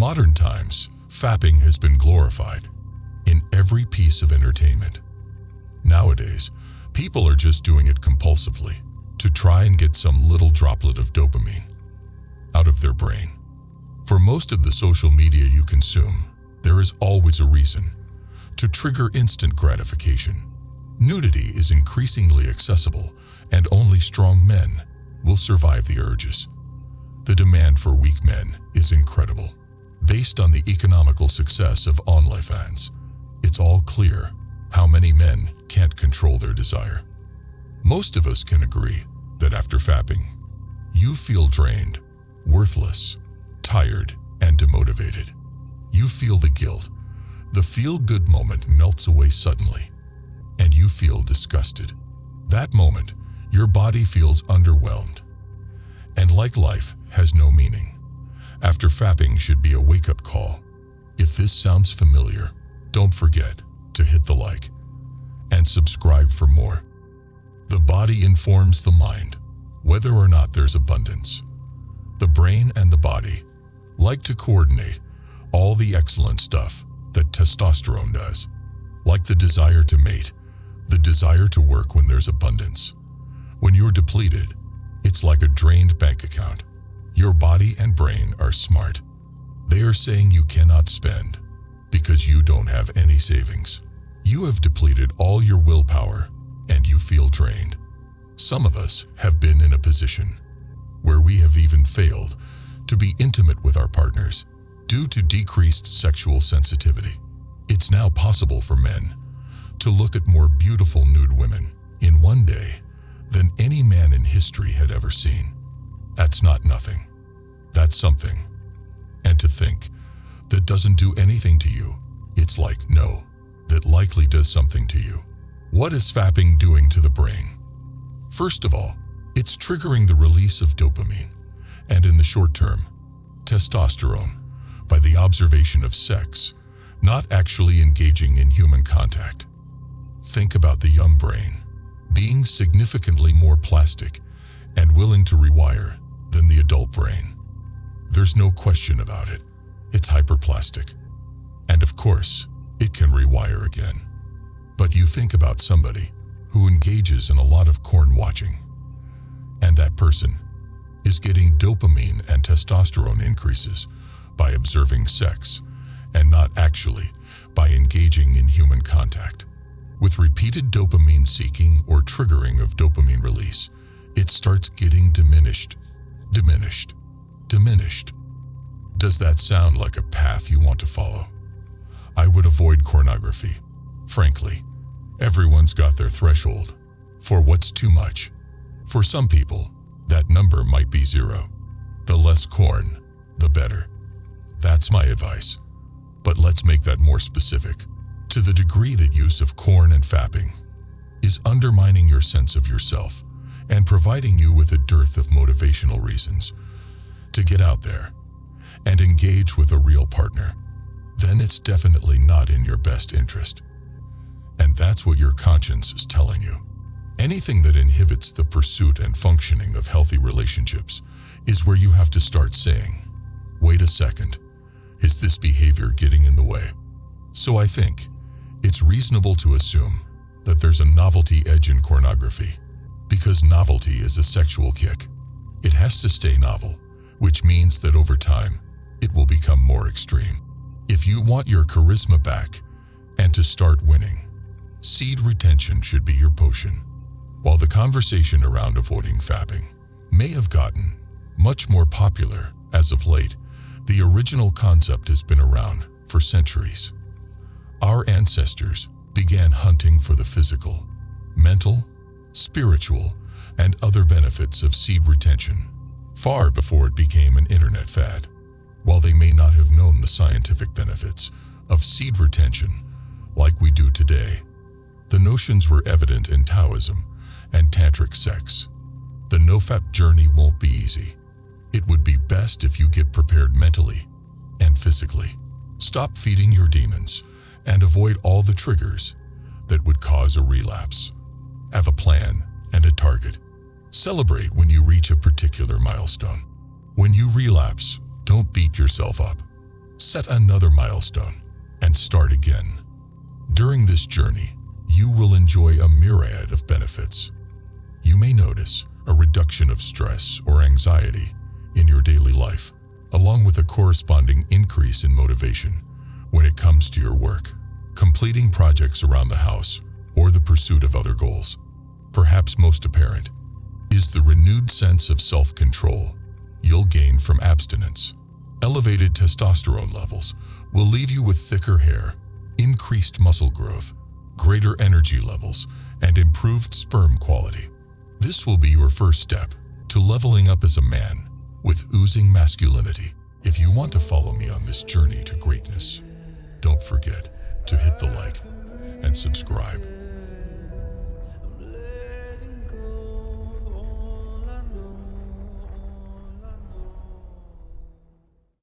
modern times, fapping has been glorified in every piece of entertainment. Nowadays, people are just doing it compulsively to try and get some little droplet of dopamine out of their brain. For most of the social media you consume, there is always a reason to trigger instant gratification. Nudity is increasingly accessible, and only strong men will survive the urges. The demand for weak men is incredible. Based on the economical success of OnlyFans, it's all clear how many men can't control their desire. Most of us can agree that after fapping, you feel drained, worthless, tired, and demotivated. You feel the guilt. The feel-good moment melts away suddenly, and you feel disgusted. That moment, your body feels underwhelmed, and like life has no meaning. After fapping should be a wake-up call. If this sounds familiar, don't forget to hit the like and subscribe for more. The body informs the mind, whether or not there's abundance. The brain and the body like to coordinate all the excellent stuff that testosterone does, like the desire to mate, the desire to work when there's abundance. When you're depleted, it's like a drained bank account. Your body and brain are smart. They are saying you cannot spend because you don't have any savings. You have depleted all your willpower and you feel drained. Some of us have been in a position where we have even failed to be intimate with our partners due to decreased sexual sensitivity. It's now possible for men to look at more beautiful nude women in one day than any man in history had ever seen. That's not nothing. That's something. And to think that doesn't do anything to you, it's like no, that likely does something to you. What is fapping doing to the brain? First of all, it's triggering the release of dopamine, and in the short term, testosterone, by the observation of sex, not actually engaging in human contact. Think about the young brain being significantly more plastic and willing to rewire than the adult brain. There's no question about it. It's hyperplastic. And of course, it can rewire again. But you think about somebody who engages in a lot of porn watching, and that person is getting dopamine and testosterone increases by observing sex and not actually by engaging in human contact. With repeated dopamine seeking or triggering of dopamine release, it starts getting diminished. Does that sound like a path you want to follow? I would avoid pornography. Frankly, everyone's got their threshold for what's too much. For some people, that number might be 0. The less corn, the better. That's my advice. But let's make that more specific. To the degree that use of corn and fapping is undermining your sense of yourself and providing you with a dearth of motivational reasons to get out there and engage with a real partner, then it's definitely not in your best interest. And that's what your conscience is telling you. Anything that inhibits the pursuit and functioning of healthy relationships is where you have to start saying, wait a second, is this behavior getting in the way? So I think it's reasonable to assume that there's a novelty edge in pornography, because novelty is a sexual kick. It has to stay novel, which means that over time, it will become more extreme. If you want your charisma back and to start winning, seed retention should be your potion. While the conversation around avoiding fapping may have gotten much more popular as of late, the original concept has been around for centuries. Our ancestors began hunting for the physical, mental, spiritual, and other benefits of seed retention far before it became an internet fad. While they may not have known the scientific benefits of seed retention like we do today, the notions were evident in Taoism and tantric sex. The No Fap journey won't be easy. It would be best if you get prepared mentally and physically. Stop feeding your demons and avoid all the triggers that would cause a relapse. Have a plan and a target. Celebrate when you reach a particular milestone. When you relapse, don't beat yourself up. set another milestone, and start again. During this journey, you will enjoy a myriad of benefits. You may notice a reduction of stress or anxiety in your daily life, along with a corresponding increase in motivation when it comes to your work, completing projects around the house, or the pursuit of other goals. Perhaps most apparent is the renewed sense of self-control you'll gain from abstinence. Elevated testosterone levels will leave you with thicker hair, increased muscle growth, greater energy levels, and improved sperm quality. This will be your first step to leveling up as a man with oozing masculinity. If you want to follow me on this journey to greatness, don't forget to hit the like and subscribe.